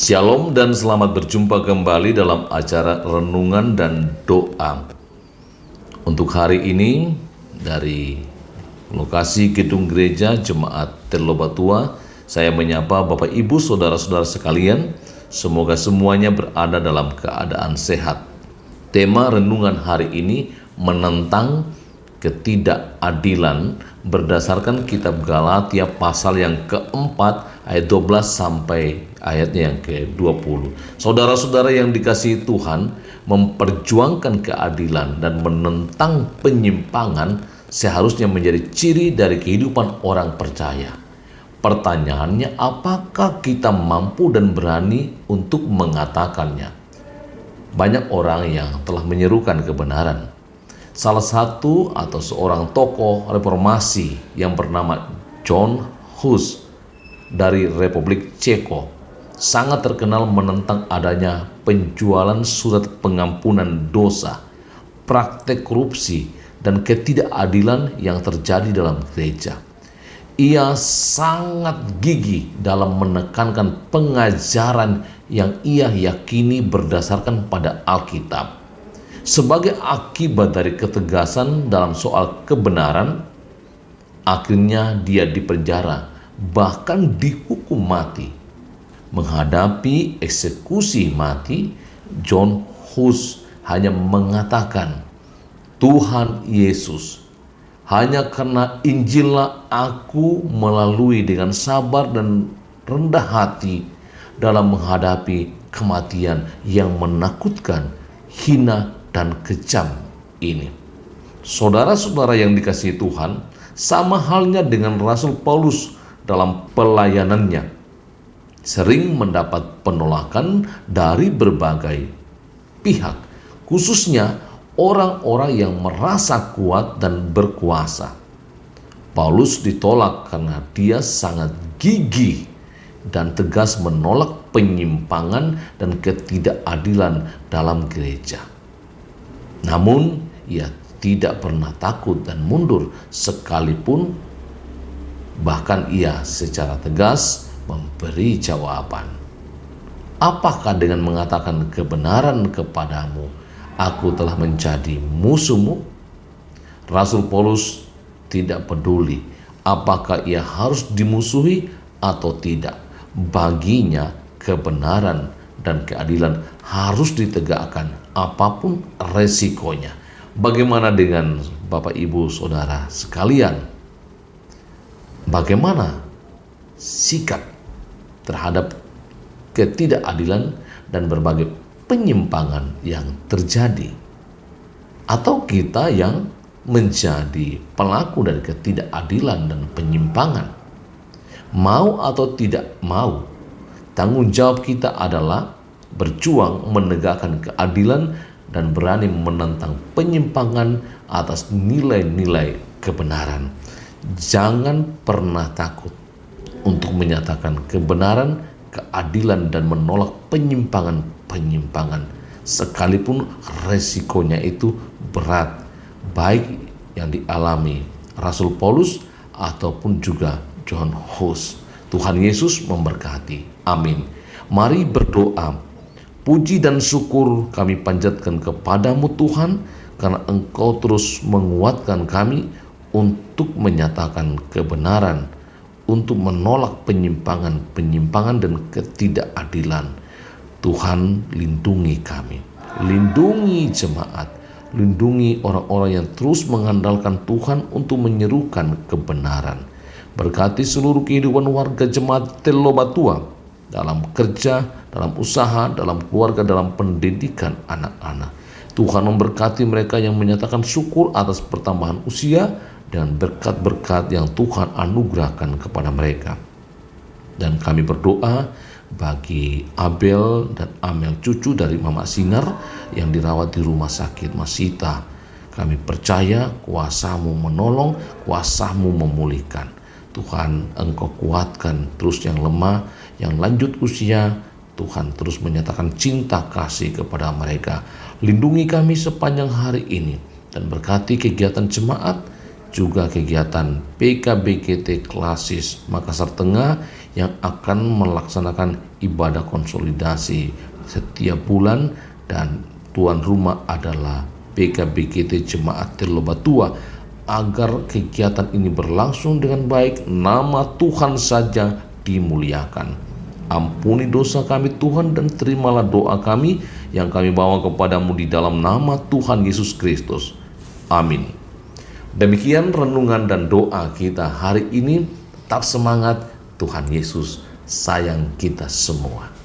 Shalom dan selamat berjumpa kembali dalam acara renungan dan doa. Untuk hari ini dari lokasi gedung gereja Jemaat Telobatua, saya menyapa Bapak Ibu Saudara-saudara sekalian. Semoga semuanya berada dalam keadaan sehat. Tema renungan hari ini menentang ketidakadilan berdasarkan kitab Galatia pasal yang keempat ayat 12 sampai ayatnya yang ke-20. Saudara-saudara yang dikasihi Tuhan, memperjuangkan keadilan dan menentang penyimpangan seharusnya menjadi ciri dari kehidupan orang percaya. Pertanyaannya, apakah kita mampu dan berani untuk mengatakannya? Banyak orang yang telah menyerukan kebenaran. Salah satu atau seorang tokoh reformasi yang bernama John Hus dari Republik Ceko sangat terkenal menentang adanya penjualan surat pengampunan dosa, praktek korupsi, dan ketidakadilan yang terjadi dalam gereja. Ia sangat gigih dalam menekankan pengajaran yang ia yakini berdasarkan pada Alkitab. Sebagai akibat dari ketegasan dalam soal kebenaran, akhirnya dia dipenjara, bahkan dihukum mati. Menghadapi eksekusi mati, John Hus hanya mengatakan, "Tuhan Yesus, hanya karena Injillah aku melalui dengan sabar dan rendah hati dalam menghadapi kematian yang menakutkan, hina, dan kejam ini." Saudara-saudara yang dikasihi Tuhan, sama halnya dengan Rasul Paulus dalam pelayanannya, sering mendapat penolakan dari berbagai pihak, khususnya orang-orang yang merasa kuat dan berkuasa. Paulus ditolak karena dia sangat gigih dan tegas menolak penyimpangan dan ketidakadilan dalam gereja. Namun, ia tidak pernah takut dan mundur sekalipun, bahkan ia secara tegas memberi jawaban. Apakah dengan mengatakan kebenaran kepadamu, aku telah menjadi musuhmu? Rasul Paulus tidak peduli apakah ia harus dimusuhi atau tidak. Baginya, kebenaran dan keadilan harus ditegakkan apapun resikonya. Bagaimana dengan Bapak Ibu Saudara sekalian? Bagaimana sikap terhadap ketidakadilan dan berbagai penyimpangan yang terjadi? Atau kita yang menjadi pelaku dari ketidakadilan dan penyimpangan? Mau atau tidak mau, tanggung jawab kita adalah berjuang menegakkan keadilan dan berani menentang penyimpangan atas nilai-nilai kebenaran. Jangan pernah takut untuk menyatakan kebenaran, keadilan, dan menolak penyimpangan-penyimpangan, sekalipun resikonya itu berat, baik yang dialami Rasul Paulus ataupun juga John Hus. Tuhan Yesus memberkati. Amin. Mari berdoa. Puji dan syukur kami panjatkan kepadamu Tuhan, karena Engkau terus menguatkan kami untuk menyatakan kebenaran, untuk menolak penyimpangan dan ketidakadilan. Tuhan, lindungi kami, lindungi jemaat, lindungi orang-orang yang terus mengandalkan Tuhan untuk menyerukan kebenaran. Berkati seluruh kehidupan warga Jemaat Telobatua dalam kerja, dalam usaha, dalam keluarga, dalam pendidikan anak-anak. Tuhan memberkati mereka yang menyatakan syukur atas pertambahan usia dan berkat-berkat yang Tuhan anugerahkan kepada mereka. Dan kami berdoa bagi Abel dan Amel, cucu dari Mama Sinar yang dirawat di rumah sakit Masita. Kami percaya kuasa-Mu menolong, kuasa-Mu memulihkan. Tuhan, Engkau kuatkan terus yang lemah, yang lanjut usia. Tuhan terus menyatakan cinta kasih kepada mereka. Lindungi kami sepanjang hari ini dan berkati kegiatan jemaat, juga kegiatan PKBGT Klasis Makassar Tengah yang akan melaksanakan ibadah konsolidasi setiap bulan, dan tuan rumah adalah PKBGT Jemaat Terlobatua. Agar kegiatan ini berlangsung dengan baik, nama Tuhan saja dimuliakan. Ampuni dosa kami Tuhan, dan terimalah doa kami yang kami bawa kepadamu di dalam nama Tuhan Yesus Kristus. Amin. Demikian renungan dan doa kita hari ini. Tetap semangat, Tuhan Yesus sayang kita semua.